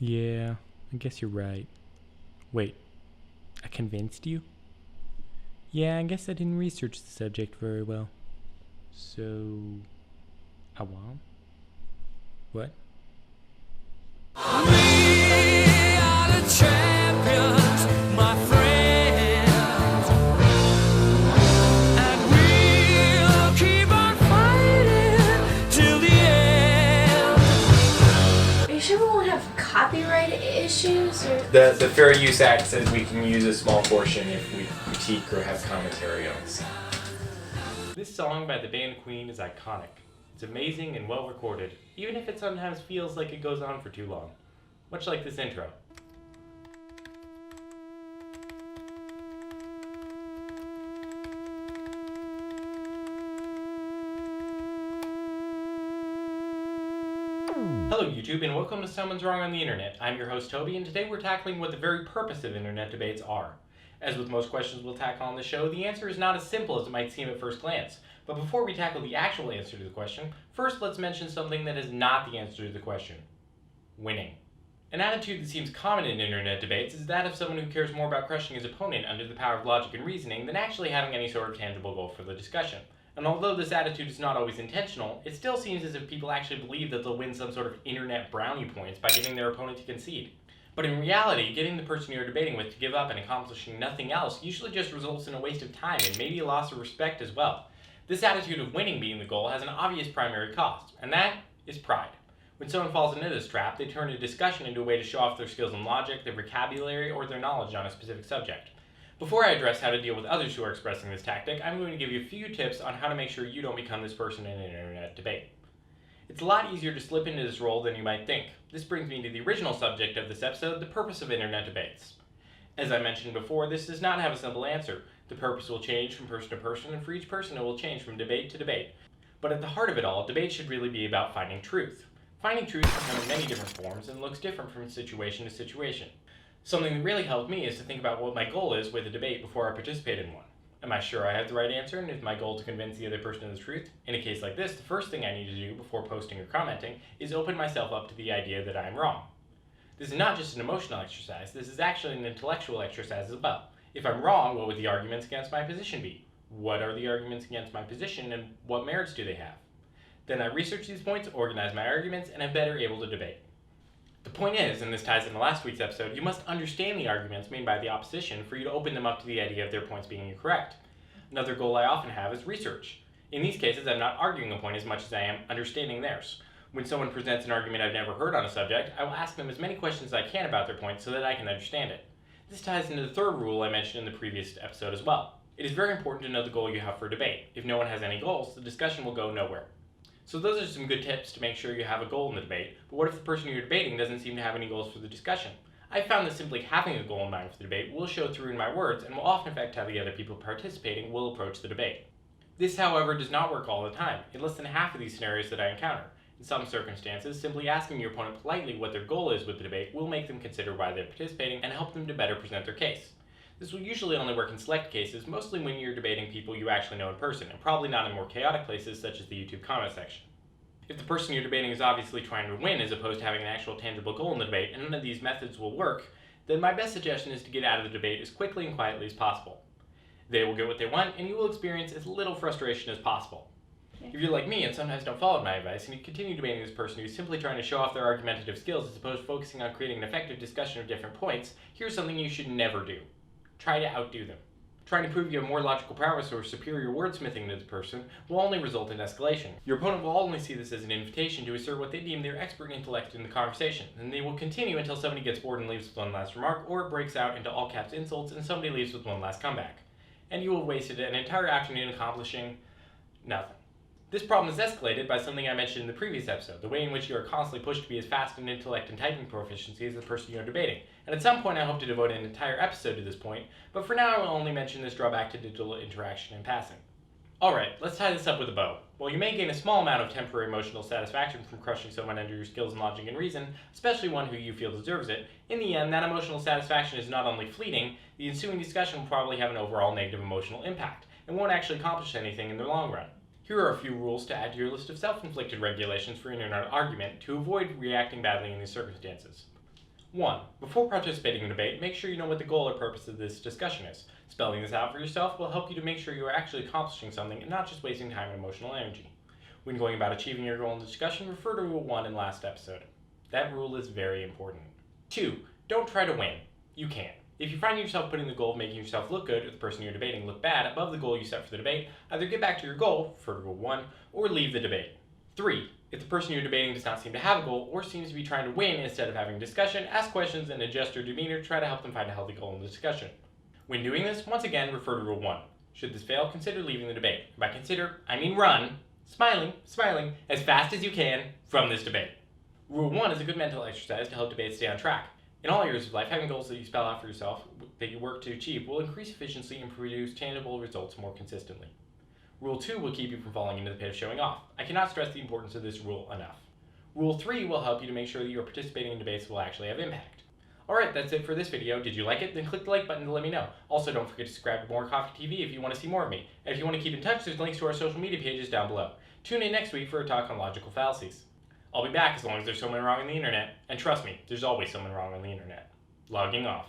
Yeah, I guess you're right. Wait, I convinced you? Yeah, I guess I didn't research the subject very well. So, I won? What? We are the champions, my friends, and we'll keep on fighting till the end. Are you sure we won't have copyright issues or? The Fair Use Act says we can use a small portion if we critique or have commentary on it. This song by the band Queen is iconic. It's amazing and well recorded, even if it sometimes feels like it goes on for too long. Much like this intro. Hello YouTube and welcome to Someone's Wrong on the Internet. I'm your host Toby and today we're tackling what the very purpose of internet debates are. As with most questions we'll tackle on the show, the answer is not as simple as it might seem at first glance. But before we tackle the actual answer to the question, first let's mention something that is not the answer to the question. Winning. An attitude that seems common in internet debates is that of someone who cares more about crushing his opponent under the power of logic and reasoning than actually having any sort of tangible goal for the discussion. And although this attitude is not always intentional, it still seems as if people actually believe that they'll win some sort of internet brownie points by getting their opponent to concede. But in reality, getting the person you're debating with to give up and accomplishing nothing else usually just results in a waste of time and maybe a loss of respect as well. This attitude of winning being the goal has an obvious primary cost, and that is pride. When someone falls into this trap, they turn a discussion into a way to show off their skills in logic, their vocabulary, or their knowledge on a specific subject. Before I address how to deal with others who are expressing this tactic, I'm going to give you a few tips on how to make sure you don't become this person in an internet debate. It's a lot easier to slip into this role than you might think. This brings me to the original subject of this episode, the purpose of internet debates. As I mentioned before, this does not have a simple answer. The purpose will change from person to person, and for each person it will change from debate to debate. But at the heart of it all, debate should really be about finding truth. Finding truth can come in many different forms and looks different from situation to situation. Something that really helped me is to think about what my goal is with a debate before I participate in one. Am I sure I have the right answer, and is my goal to convince the other person of the truth? In a case like this, the first thing I need to do before posting or commenting is open myself up to the idea that I am wrong. This is not just an emotional exercise, this is actually an intellectual exercise as well. If I'm wrong, what would the arguments against my position be? What are the arguments against my position, and what merits do they have? Then I research these points, organize my arguments, and am better able to debate. The point is, and this ties into last week's episode, you must understand the arguments made by the opposition for you to open them up to the idea of their points being incorrect. Another goal I often have is research. In these cases, I'm not arguing a point as much as I am understanding theirs. When someone presents an argument I've never heard on a subject, I will ask them as many questions as I can about their point so that I can understand it. This ties into the third rule I mentioned in the previous episode as well. It is very important to know the goal you have for a debate. If no one has any goals, the discussion will go nowhere. So those are some good tips to make sure you have a goal in the debate, but what if the person you're debating doesn't seem to have any goals for the discussion? I've found that simply having a goal in mind for the debate will show through in my words and will often affect how the other people participating will approach the debate. This, however, does not work all the time. In less than half of these scenarios that I encounter. In some circumstances, simply asking your opponent politely what their goal is with the debate will make them consider why they're participating and help them to better present their case. This will usually only work in select cases, mostly when you're debating people you actually know in person, and probably not in more chaotic places such as the YouTube comment section. If the person you're debating is obviously trying to win as opposed to having an actual tangible goal in the debate, and none of these methods will work, then my best suggestion is to get out of the debate as quickly and quietly as possible. They will get what they want, and you will experience as little frustration as possible. If you're like me and sometimes don't follow my advice, and you continue debating this person who's simply trying to show off their argumentative skills as opposed to focusing on creating an effective discussion of different points, here's something you should never do. Try to outdo them. Trying to prove you have more logical prowess or superior wordsmithing to this person will only result in escalation. Your opponent will only see this as an invitation to assert what they deem their expert intellect in the conversation, and they will continue until somebody gets bored and leaves with one last remark, or it breaks out into all caps insults and somebody leaves with one last comeback. And you will have wasted an entire afternoon accomplishing nothing. This problem is escalated by something I mentioned in the previous episode, the way in which you are constantly pushed to be as fast in intellect and typing proficiency as the person you are debating. And at some point I hope to devote an entire episode to this point, but for now I will only mention this drawback to digital interaction in passing. Alright, let's tie this up with a bow. While you may gain a small amount of temporary emotional satisfaction from crushing someone under your skills in logic and reason, especially one who you feel deserves it, in the end that emotional satisfaction is not only fleeting, the ensuing discussion will probably have an overall negative emotional impact, and won't actually accomplish anything in the long run. Here are a few rules to add to your list of self-inflicted regulations for internet argument to avoid reacting badly in these circumstances. 1. Before participating in a debate, make sure you know what the goal or purpose of this discussion is. Spelling this out for yourself will help you to make sure you are actually accomplishing something and not just wasting time and emotional energy. When going about achieving your goal in the discussion, refer to Rule 1 in last episode. That rule is very important. 2. Don't try to win. You can't. If you find yourself putting the goal of making yourself look good or the person you're debating look bad above the goal you set for the debate, either get back to your goal, refer to Rule 1, or leave the debate. 3. If the person you're debating does not seem to have a goal or seems to be trying to win instead of having a discussion, ask questions and adjust your demeanor to try to help them find a healthy goal in the discussion. When doing this, once again, refer to Rule 1. Should this fail, consider leaving the debate. By consider, I mean run, smiling, as fast as you can from this debate. Rule 1 is a good mental exercise to help debates stay on track. In all areas of life, having goals that you spell out for yourself that you work to achieve will increase efficiency and produce tangible results more consistently. Rule 2 will keep you from falling into the pit of showing off. I cannot stress the importance of this rule enough. Rule 3 will help you to make sure that you are participating in debates that will actually have impact. Alright, that's it for this video. Did you like it? Then click the like button to let me know. Also, don't forget to subscribe to More Coffee TV if you want to see more of me. And if you want to keep in touch, there's links to our social media pages down below. Tune in next week for a talk on logical fallacies. I'll be back as long as there's someone wrong on the internet. And trust me, there's always someone wrong on the internet. Logging off.